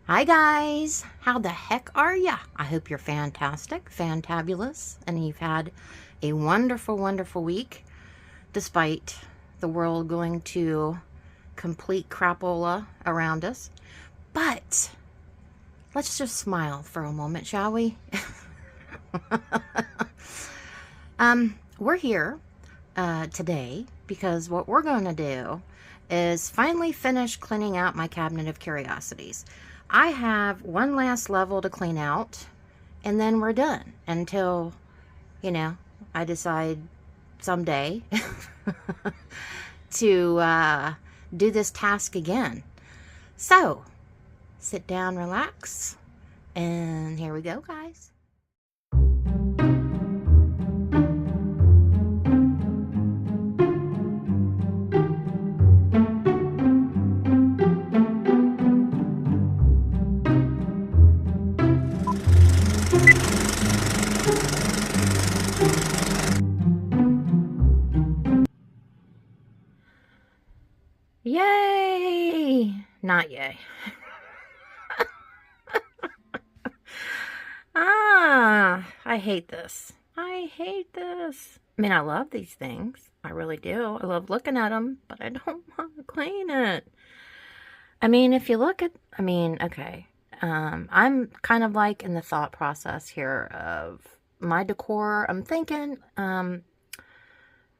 Hi guys, how the heck are ya? I hope you're fantastic, fantabulous, and you've had a wonderful, wonderful week despite the world going to complete crapola around us. But let's just smile for a moment, shall we? We're here today because what we're going to do is finally finish cleaning out my cabinet of curiosities. I have one last level to clean out, and then we're done until, I decide someday to do this task again. So, sit down, relax, and here we go, guys. Yay! Not yay. I hate this. I hate this. I mean, I love these things. I really do. I love looking at them, but I don't want to clean it. I mean, if you look at, okay. I'm kind of like in the thought process here of my decor. I'm thinking,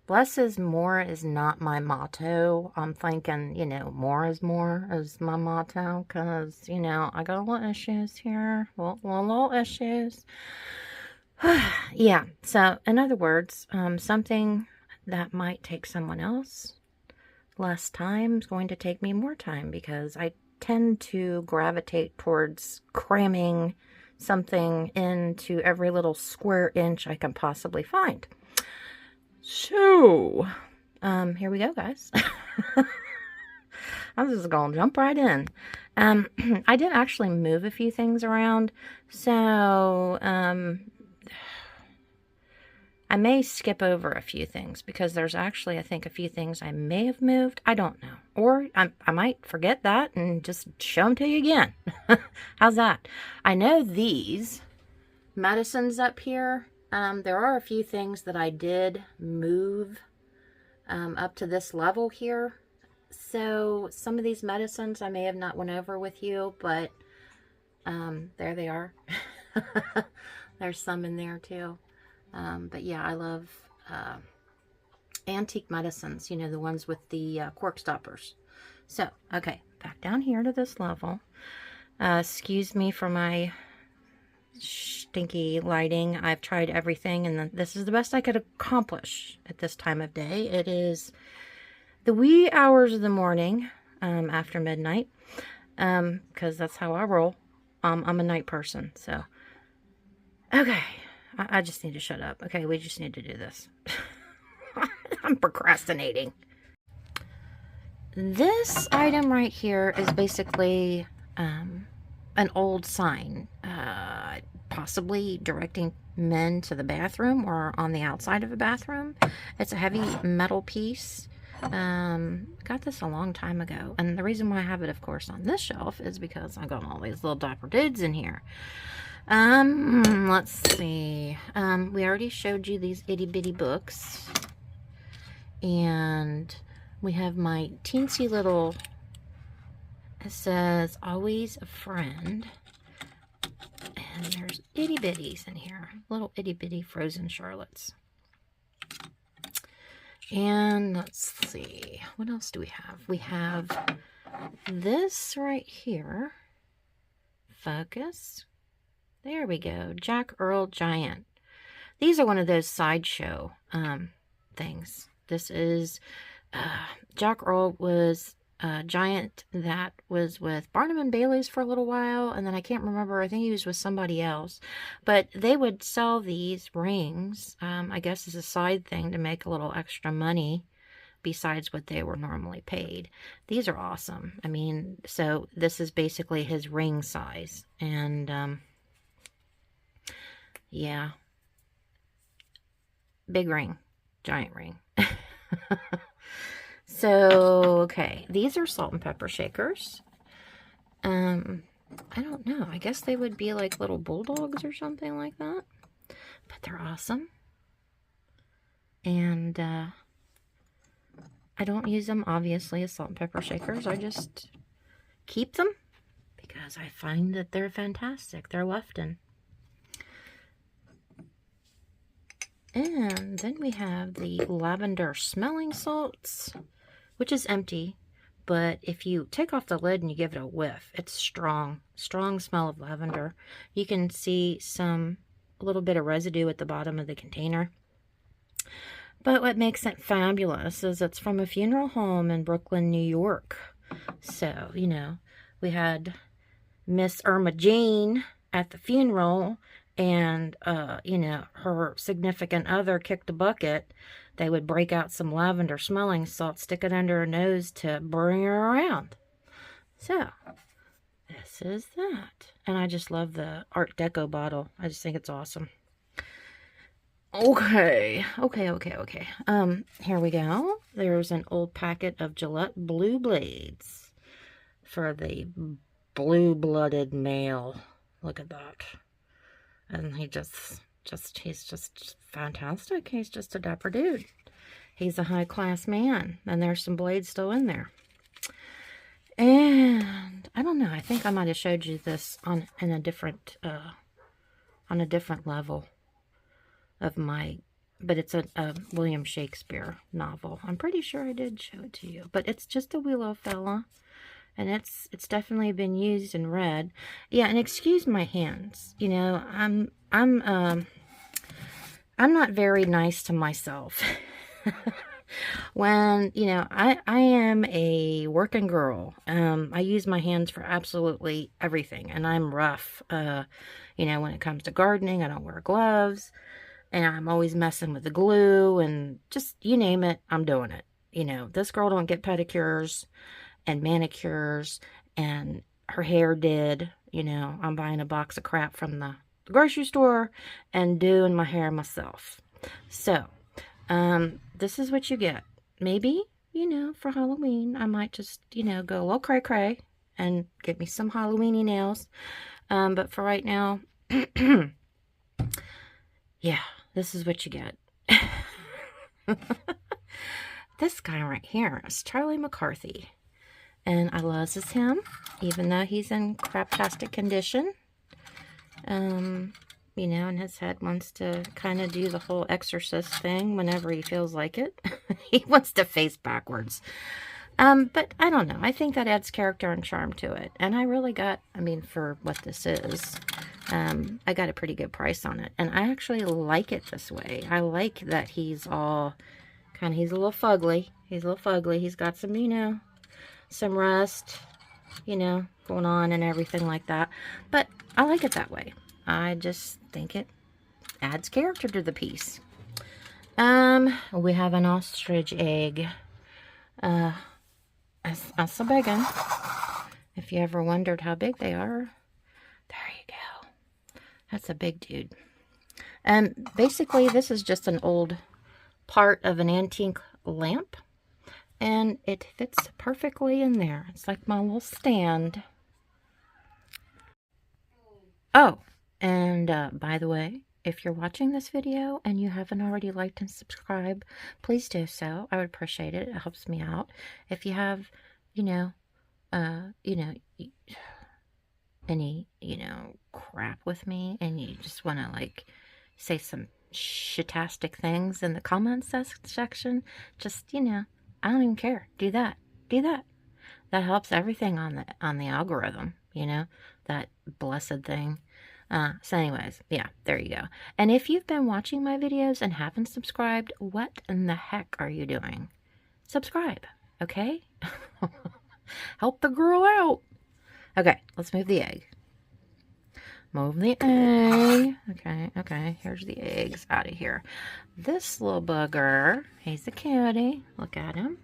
less is more is not my motto. I'm thinking, more is more is my motto because, I got a little issues here. Little issues. Yeah, so in other words, something that might take someone else less time is going to take me more time because I tend to gravitate towards cramming something into every little square inch I can possibly find. So, here we go, guys. I'm just gonna jump right in. I did actually move a few things around, so, I may skip over a few things because there's actually, I think, a few things I may have moved. I don't know. Or I might forget that and just show them to you again. How's that? I know these medicines up here, there are a few things that I did move up to this level here. So some of these medicines I may have not went over with you, but there they are. There's some in there too. But yeah, I love antique medicines, the ones with the cork stoppers. So, okay, back down here to this level. Excuse me for my stinky lighting. I've tried everything, and this is the best I could accomplish at this time of day. It is the wee hours of the morning, after midnight, because that's how I roll. I'm a night person, so. Okay. I just need to shut up. Okay, we just need to do this. I'm procrastinating. This item right here is basically an old sign, possibly directing men to the bathroom or on the outside of a bathroom. It's a heavy metal piece. Got this a long time ago, and the reason why I have it, of course, on this shelf is because I got all these little diaper dudes in here. Let's see. We already showed you these itty bitty books. And we have my teensy little, it says, always a friend. And there's itty bitties in here. Little itty bitty frozen Charlottes. And let's see. What else do we have? We have this right here. Focus. There we go. Jack Earl Giant. These are one of those sideshow things. This is Jack Earl was a giant that was with Barnum and Bailey's for a little while, and then I can't remember. I think he was with somebody else. But they would sell these rings, I guess as a side thing to make a little extra money besides what they were normally paid. These are awesome. I mean, so this is basically his ring size. And yeah. Big ring. Giant ring. So, okay. These are salt and pepper shakers. I don't know. I guess they would be like little bulldogs or something like that. But they're awesome. And I don't use them, obviously, as salt and pepper shakers. I just keep them because I find that they're fantastic. They're Lefton. And then we have the lavender smelling salts, which is empty. But if you take off the lid and you give it a whiff, it's strong. Strong smell of lavender. You can see a little bit of residue at the bottom of the container. But what makes it fabulous is it's from a funeral home in Brooklyn, New York. So, you know, we had Miss Irma Jean at the funeral, and, you know, her significant other kicked a bucket. They would break out some lavender smelling salt, stick it under her nose to bring her around. So, this is that. And I just love the Art Deco bottle. I just think it's awesome. Okay. Here we go. There's an old packet of Gillette Blue Blades for the blue-blooded male. Look at that. And he's just fantastic. He's just a dapper dude. He's a high-class man. And there's some blades still in there. And I don't know. I think I might have showed you this on a different level of my, but it's a William Shakespeare novel. I'm pretty sure I did show it to you, but it's just a willow fella, and it's definitely been used and read. Yeah, and excuse my hands. You know, I'm not very nice to myself. When, you know, I am a working girl. I use my hands for absolutely everything, and I'm rough. You know, when it comes to gardening, I don't wear gloves. And I'm always messing with the glue and just, you name it, I'm doing it. You know, this girl don't get pedicures and manicures, and her hair did. You know, I'm buying a box of crap from the grocery store and doing my hair myself. So, this is what you get. Maybe, you know, for Halloween, I might just, you know, go a little cray-cray and get me some Halloweeny nails. But for right now, yeah, this is what you get. This guy right here is Charlie McCarthy. And I loves him, even though he's in craptastic condition. You know, and his head wants to kind of do the whole exorcist thing whenever he feels like it. He wants to face backwards. But I don't know. I think that adds character and charm to it. And I really got, I mean, for what this is, I got a pretty good price on it. And I actually like it this way. I like that he's all kind of, he's a little fugly. He's a little fugly. He's got some, you know, some rust, you know, going on and everything like that. But I like it that way. I just think it adds character to the piece. We have an ostrich egg. That's a big one. If you ever wondered how big they are, there you go. That's a big dude. And basically, this is just an old part of an antique lamp, and it fits perfectly in there. It's like my little stand. Oh, and by the way, if you're watching this video and you haven't already liked and subscribed, please do so. I would appreciate it. It helps me out. If you have, any, crap with me and you just want to, like, say some shitastic things in the comments section, just, I don't even care. Do that. Do that. That helps everything on the algorithm, that blessed thing. So anyways, yeah, there you go. And if you've been watching my videos and haven't subscribed, what in the heck are you doing? Subscribe, okay? Help the girl out. Okay, let's move the egg. Move the egg. Okay, here's the eggs out of here. This little bugger, he's a cutie. Look at him.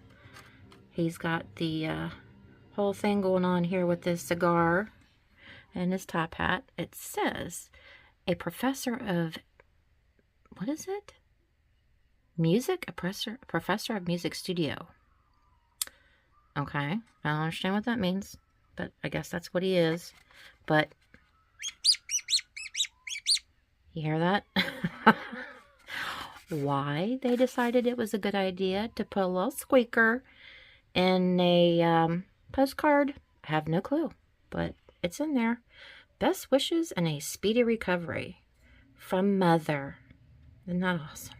He's got the whole thing going on here with this cigar and his top hat. It says a professor of, what is it? Music? A professor of music studio. Okay, I don't understand what that means. but I guess that's what he is. But you hear that? Why they decided it was a good idea to put a little squeaker in a postcard, I have no clue, but it's in there. Best wishes and a speedy recovery from Mother. Isn't that awesome?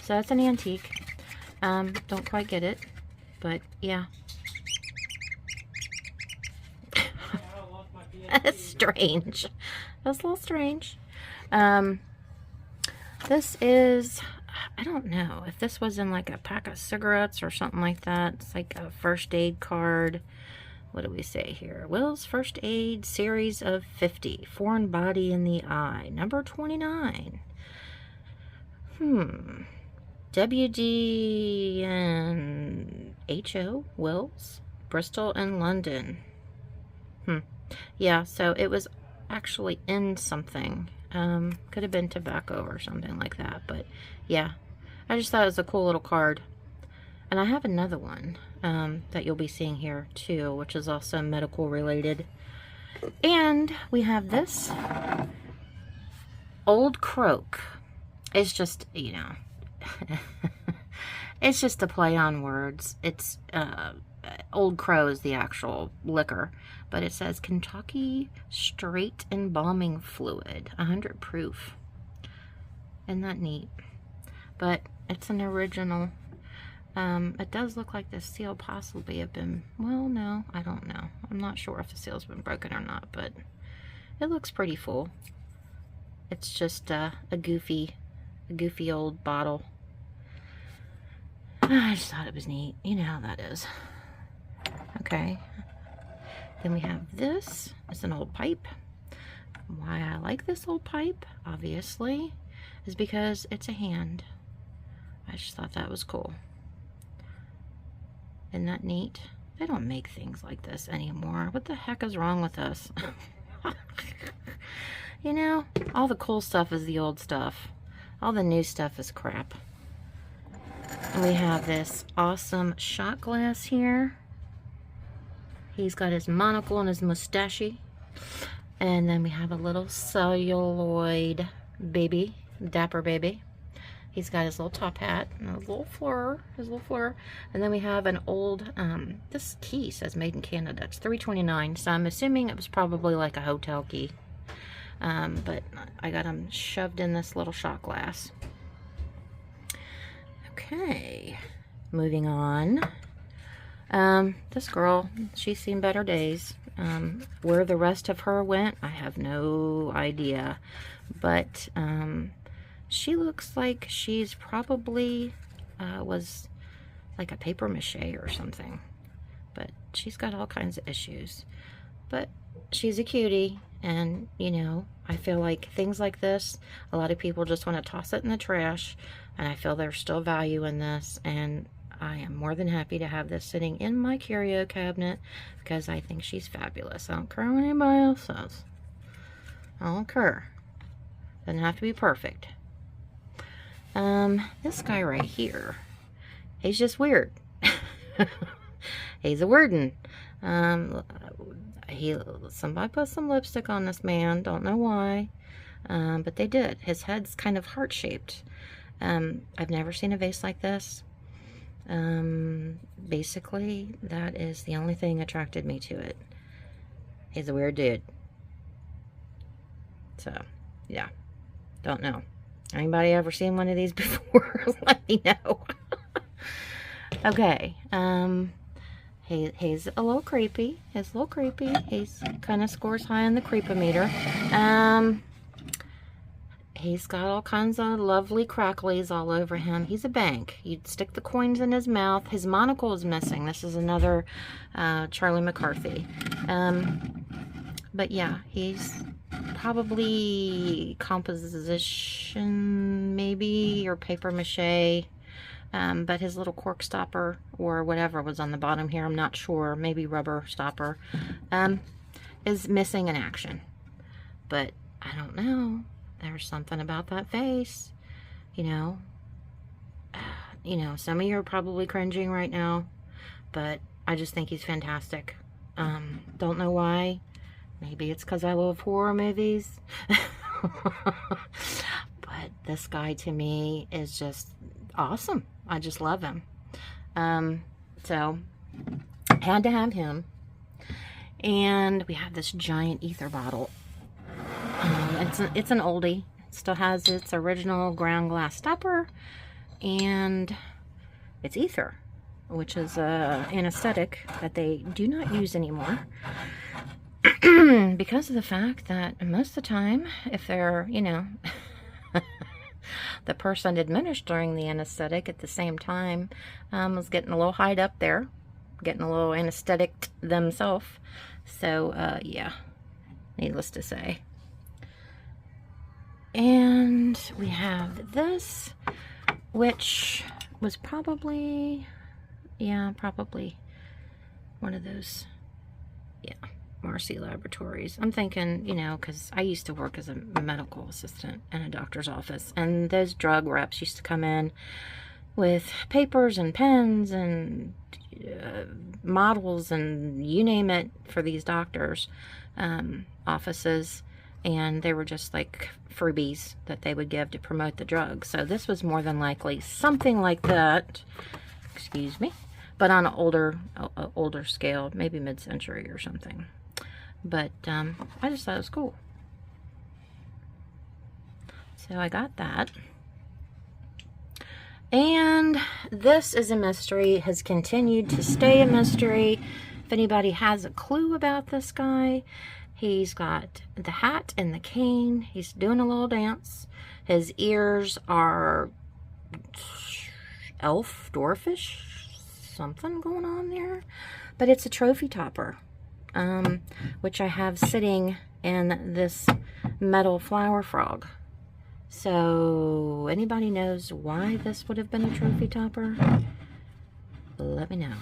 So it's an antique. Don't quite get it, but yeah. That's strange. That's a little strange. This is, I don't know if this was in like a pack of cigarettes or something like that. It's like a first aid card. What do we say here? Will's First Aid Series of 50. Foreign Body in the Eye. Number 29. WD and HO Wills. Bristol and London. Yeah, so it was actually in something. Could have been tobacco or something like that. But yeah, I just thought it was a cool little card. And I have another one that you'll be seeing here too, which is also medical related. And we have this Old Croak. It's just, you know, it's just a play on words. It's Old Crow is the actual liquor, but it says Kentucky Straight Embalming Fluid, 100 proof. Isn't that neat? But it's an original. It does look like the seal possibly have been, well, no, I don't know. I'm not sure if the seal's been broken or not, but it looks pretty full. It's just a goofy old bottle. I just thought it was neat. You know how that is. Okay. Then we have this. It's an old pipe. Why I like this old pipe, obviously, is because it's a hand. I just thought that was cool. Isn't that neat? They don't make things like this anymore. What the heck is wrong with us? You know, all the cool stuff is the old stuff. All the new stuff is crap. And we have this awesome shot glass here. He's got his monocle and his mustache. And then we have a little celluloid baby, dapper baby. He's got his little top hat and his little fleur, And then we have an old, this key says made in Canada. It's $3.29, so I'm assuming it was probably like a hotel key. But I got them shoved in this little shot glass. Okay, moving on. This girl, she's seen better days. Where the rest of her went, I have no idea. But, she looks like she's probably was like a paper mache or something. But she's got all kinds of issues. But she's a cutie, and you know, I feel like things like this, a lot of people just want to toss it in the trash, and I feel there's still value in this, and I am more than happy to have this sitting in my curio cabinet because I think she's fabulous. I don't care what anybody else says. I don't care. Doesn't have to be perfect. This guy right here, he's just weird. He's a weirdin'. Somebody put some lipstick on this man, don't know why, but they did. His head's kind of heart-shaped. I've never seen a vase like this. Basically, that is the only thing attracted me to it. He's a weird dude. So, yeah, don't know. Anybody ever seen one of these before? Let me know. Okay, he's a little creepy. He's a little creepy. He's kind of scores high on the creepometer. He's got all kinds of lovely cracklies all over him. He's a bank. You'd stick the coins in his mouth. His monocle is missing. This is another Charlie McCarthy. But yeah, he's probably composition maybe, or paper mache. But his little cork stopper or whatever was on the bottom here, I'm not sure, maybe rubber stopper, is missing in action. But I don't know. There's something about that face, you know. Some of you are probably cringing right now, but I just think he's fantastic. Don't know why. Maybe it's because I love horror movies. But this guy to me is just awesome. I just love him. So had to have him. And we have this giant ether bottle. It's an oldie. It still has its original ground glass stopper, and it's ether, which is a anesthetic that they do not use anymore because of the fact that most of the time, if they're, you know, the person administering the anesthetic at the same time was getting a little high up there, getting a little anesthetic themselves. So, yeah, needless to say. And we have this, which was probably, yeah, probably one of those, yeah, Marcy Laboratories. I'm thinking, you know, because I used to work as a medical assistant in a doctor's office, and those drug reps used to come in with papers and pens and models and you name it for these doctors' offices, and they were just like freebies that they would give to promote the drug. So this was more than likely something like that, excuse me, but on an older scale, maybe mid-century or something. But I just thought it was cool, so I got that. And this is a mystery, has continued to stay a mystery. If anybody has a clue about this guy, he's got the hat and the cane. He's doing a little dance. His ears are elf, dwarfish, something going on there. But it's a trophy topper, which I have sitting in this metal flower frog. So, anybody knows why this would have been a trophy topper? Let me know.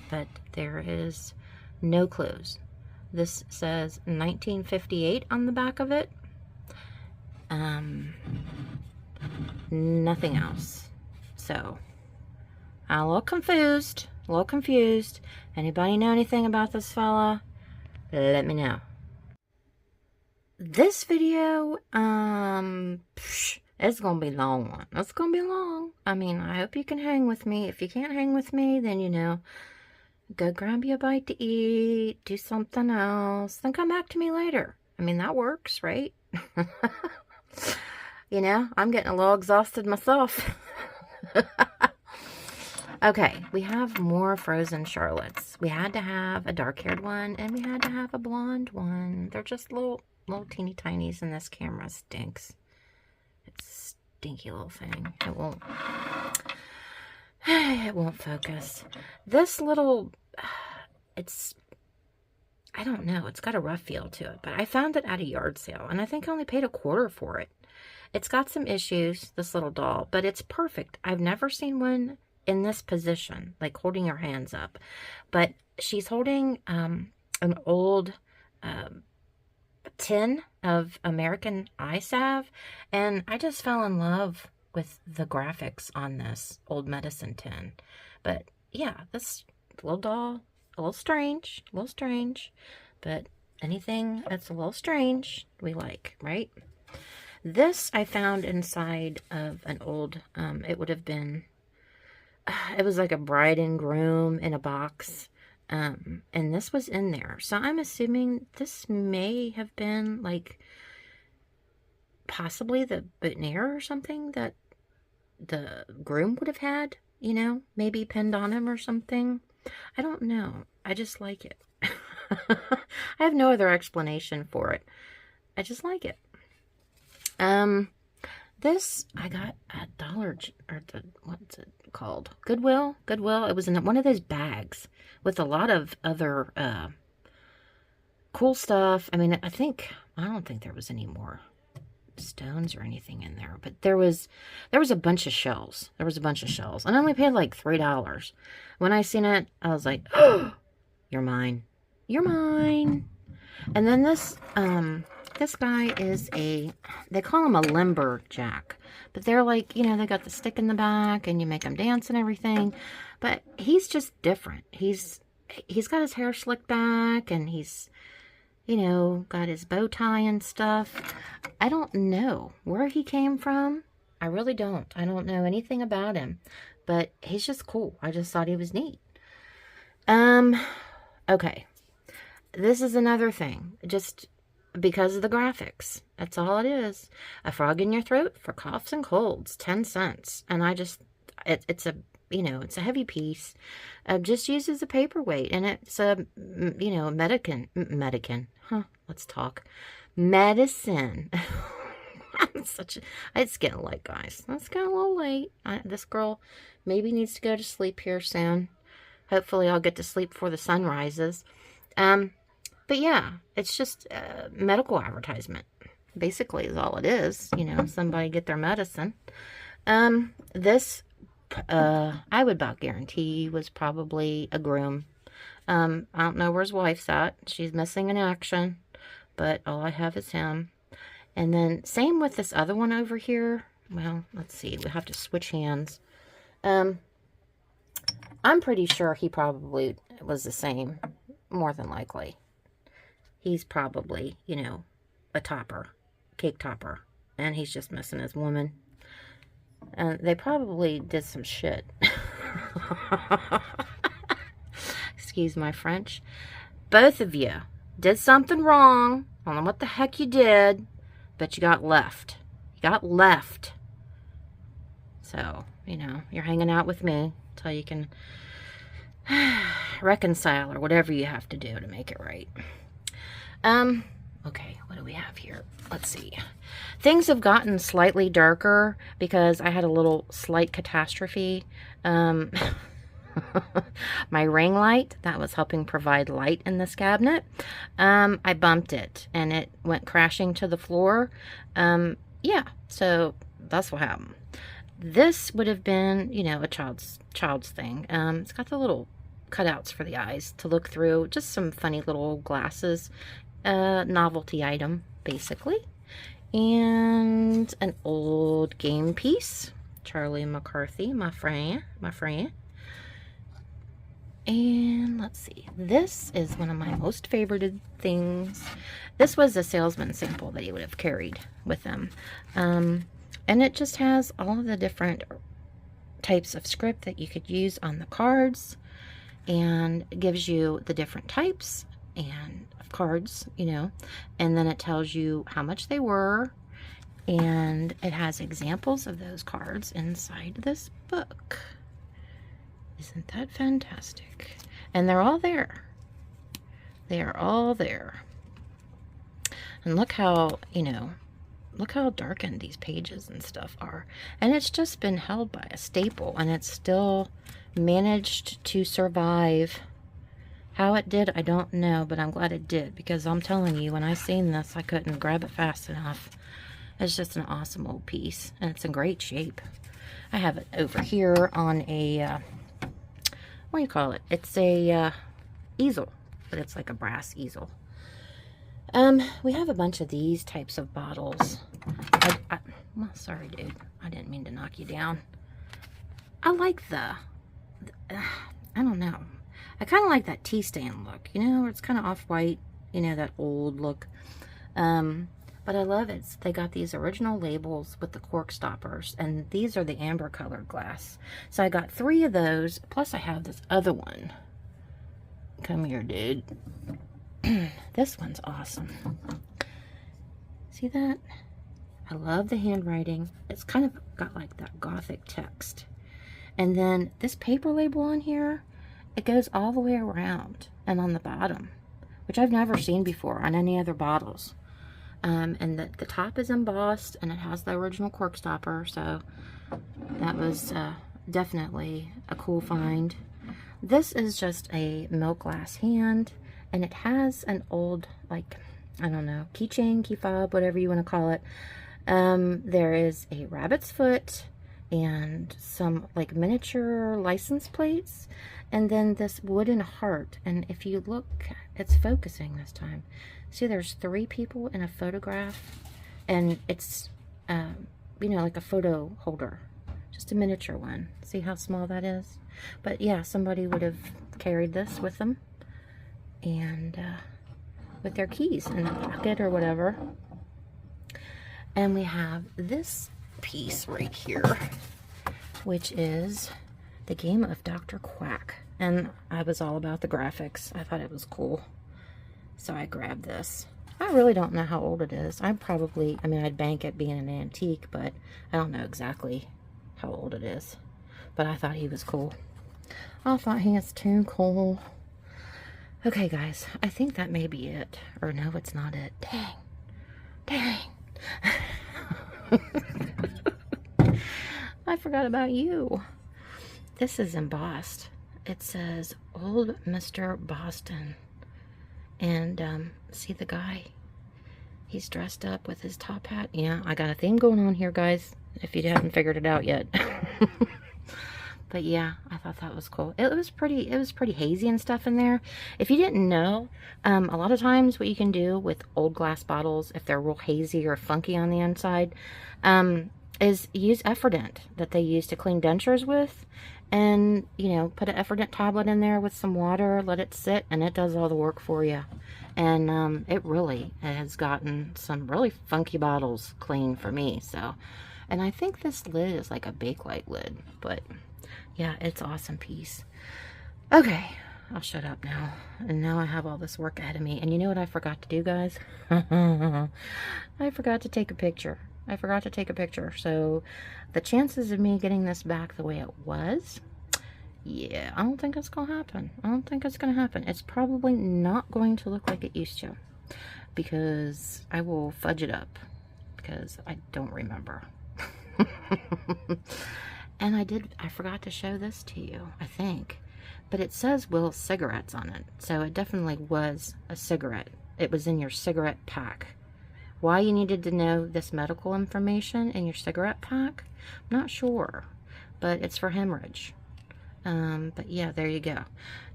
But there is no clues. This says 1958 on the back of it. Nothing else. So, I'm a little confused. Anybody know anything about this fella? Let me know. This video, it's gonna be a long one. It's gonna be long. I mean, I hope you can hang with me. If you can't hang with me, then, you know, go grab you a bite to eat, do something else, then come back to me later. I mean, that works, right? You know, I'm getting a little exhausted myself. Okay, we have more frozen Charlottes. We had to have a dark-haired one, and we had to have a blonde one. They're just little teeny tinies, and this camera stinks. It's a stinky little thing. It won't focus. This little, I don't know, it's got a rough feel to it, but I found it at a yard sale, and I think I only paid $1 for it. It's got some issues, this little doll, but it's perfect. I've never seen one in this position, like holding her hands up, but she's holding an old tin of American eye salve, and I just fell in love with the graphics on this old medicine tin. But yeah, this little doll, a little strange, but anything that's a little strange we like, right? This I found inside of an old, it would have been, it was like a bride and groom in a box. And this was in there. So I'm assuming this may have been like possibly the boutonniere or something that the groom would have had, you know, maybe pinned on him or something. I don't know. I just like it. I have no other explanation for it. I just like it. This I got at what's it called? Goodwill. It was in one of those bags with a lot of other cool stuff. I mean, I don't think there was any more stones or anything in there, but there was a bunch of shells. And I only paid like $3. When I seen it, I was like, "Oh, you're mine. And then this guy is they call him a lumberjack, but they're like, you know, they got the stick in the back and you make them dance and everything, but he's just different. He's he's got his hair slicked back, and he's, you know, got his bow tie and stuff. I don't know where he came from. I really don't. I don't know anything about him, but he's just cool. I just thought he was neat. Okay. This is another thing, just because of the graphics. That's all it is. A frog in your throat for coughs and colds, 10 cents. And I just, it's a, you know, it's a heavy piece. Just used as a paperweight. And it's a, you know, medicine. Let's talk. Medicine. It's getting late, guys. It's getting a little late. This girl maybe needs to go to sleep here soon. Hopefully I'll get to sleep before the sun rises. But yeah, it's just a medical advertisement. Basically is all it is. You know, somebody get their medicine. This, I would about guarantee was probably a groom. I don't know where his wife's at. She's missing in action. But all I have is him. And then same with this other one over here. Well, let's see. We have to switch hands. I'm pretty sure he probably was the same. More than likely. He's probably, you know, a topper. Cake topper. And he's just missing his woman. And they probably did some shit. Excuse my French. Both of you did something wrong. I don't know what the heck you did. But you got left. You got left. So, you know, you're hanging out with me until you can reconcile or whatever you have to do to make it right. Okay, what do we have here? Let's see. Things have gotten slightly darker because I had a little slight catastrophe. My ring light that was helping provide light in this cabinet, I bumped it and it went crashing to the floor. Yeah, so that's what happened. This would have been, you know, a child's thing. It's got the little cutouts for the eyes to look through. Just some funny little glasses. Novelty item, basically. And an old game piece. Charlie McCarthy, my friend. And let's see. This is one of my most favorited things. This was a salesman sample that he would have carried with him. And it just has all of the different types of script that you could use on the cards. And it gives you the different types and of cards, you know. And then it tells you how much they were. And it has examples of those cards inside this book. Isn't that fantastic? And they're all there. They are all there. And look how, you know, look how darkened these pages and stuff are. And it's just been held by a staple. And it's still managed to survive. How it did, I don't know. But I'm glad it did. Because I'm telling you, when I seen this, I couldn't grab it fast enough. It's just an awesome old piece. And it's in great shape. I have it over here on a... what do you call it? It's a easel, but it's like a brass easel. We have a bunch of these types of bottles. Well, sorry, dude. I didn't mean to knock you down. I like I don't know. I kind of like that tea stand look, you know, where it's kind of off-white, you know, that old look. But I love it. They got these original labels with the cork stoppers, and these are the amber colored glass. So I got 3 of those, plus I have this other one. Come here, dude. This one's awesome. See that? I love the handwriting. It's kind of got like that gothic text. And then this paper label on here, it goes all the way around and on the bottom, which I've never seen before on any other bottles. And the top is embossed, and it has the original cork stopper, so that was definitely a cool find. This is just a milk glass hand, and it has an old, like, I don't know, keychain, key fob, whatever you want to call it. There is a rabbit's foot and some like miniature license plates, and then this wooden heart. And if you look, it's focusing this time. See, there's 3 people in a photograph, and it's, you know, like a photo holder Just a miniature one. See how small that is? But yeah, somebody would have carried this with them. And with their keys in the pocket or whatever. And we have this piece right here, which is the Game of Dr. Quack. And I was all about the graphics. I thought it was cool. So I grabbed this. I really don't know how old it is. I'd bank it being an antique, but I don't know exactly how old it is. But I thought he was cool. I thought he was too cool. Okay, guys, I think that may be it. Or no, it's not it. Dang. Dang. I forgot about you. This is embossed. It says, Old Mr. Boston. And, see the guy? He's dressed up with his top hat. Yeah, I got a theme going on here, guys, if you haven't figured it out yet. But yeah, I thought that was cool. It was pretty hazy and stuff in there. If you didn't know, a lot of times what you can do with old glass bottles, if they're real hazy or funky on the inside, is use Effordent that they use to clean dentures with. And, you know, put an Effordent tablet in there with some water, let it sit, and it does all the work for you. And it really has gotten some really funky bottles clean for me. So, and I think this lid is like a Bakelite lid, but yeah, it's an awesome piece. Okay, I'll shut up now. And now I have all this work ahead of me. And you know what I forgot to do, guys? I forgot to take a picture. I forgot to take a picture. So the chances of me getting this back the way it was, yeah, I don't think it's going to happen. I don't think it's going to happen. It's probably not going to look like it used to, because I will fudge it up because I don't remember. And I forgot to show this to you, I think. But it says Will's cigarettes on it. So it definitely was a cigarette. It was in your cigarette pack. Why you needed to know this medical information in your cigarette pack, I'm not sure. But it's for hemorrhage. But yeah, there you go.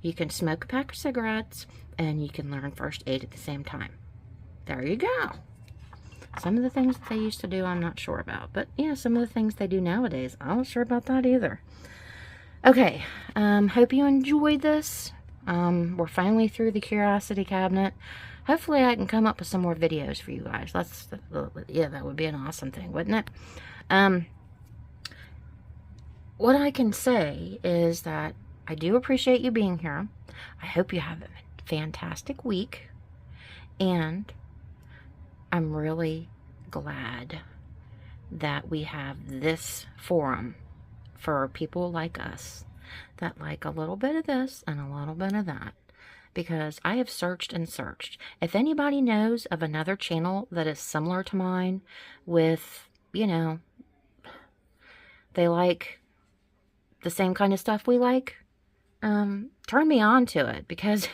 You can smoke a pack of cigarettes and you can learn first aid at the same time. There you go. Some of the things that they used to do, I'm not sure about. But yeah, some of the things they do nowadays, I'm not sure about that either. Okay, hope you enjoyed this. We're finally through the Curiosity cabinet. Hopefully I can come up with some more videos for you guys. Yeah, that would be an awesome thing, wouldn't it? What I can say is that I do appreciate you being here. I hope you have a fantastic week. And I'm really glad that we have this forum for people like us that like a little bit of this and a little bit of that. Because I have searched and searched. If anybody knows of another channel that is similar to mine with, you know, they like the same kind of stuff we like, turn me on to it, because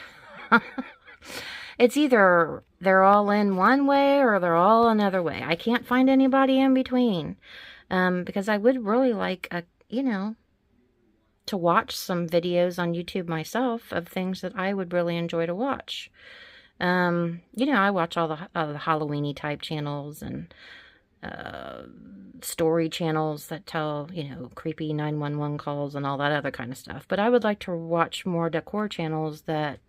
it's either they're all in one way or they're all another way. I can't find anybody in between, because I would really like, you know, to watch some videos on YouTube myself of things that I would really enjoy to watch. You know, I watch all the Halloween-y type channels and story channels that tell, you know, creepy 911 calls and all that other kind of stuff. But I would like to watch more decor channels that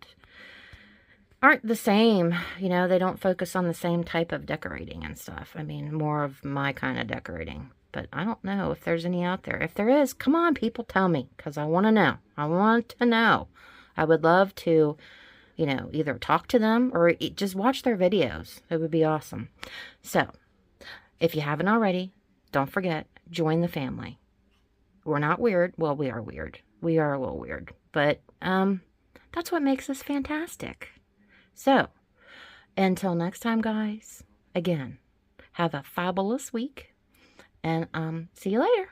aren't the same. You know, they don't focus on the same type of decorating and stuff. I mean, more of my kind of decorating. But I don't know if there's any out there. If there is, come on, people, tell me, because I want to know. I want to know. I would love to, you know, either talk to them or just watch their videos. It would be awesome. So, if you haven't already, don't forget, join the family. We're not weird. Well, we are weird. We are a little weird. But that's what makes us fantastic. So, until next time, guys, again, have a fabulous week. And see you later.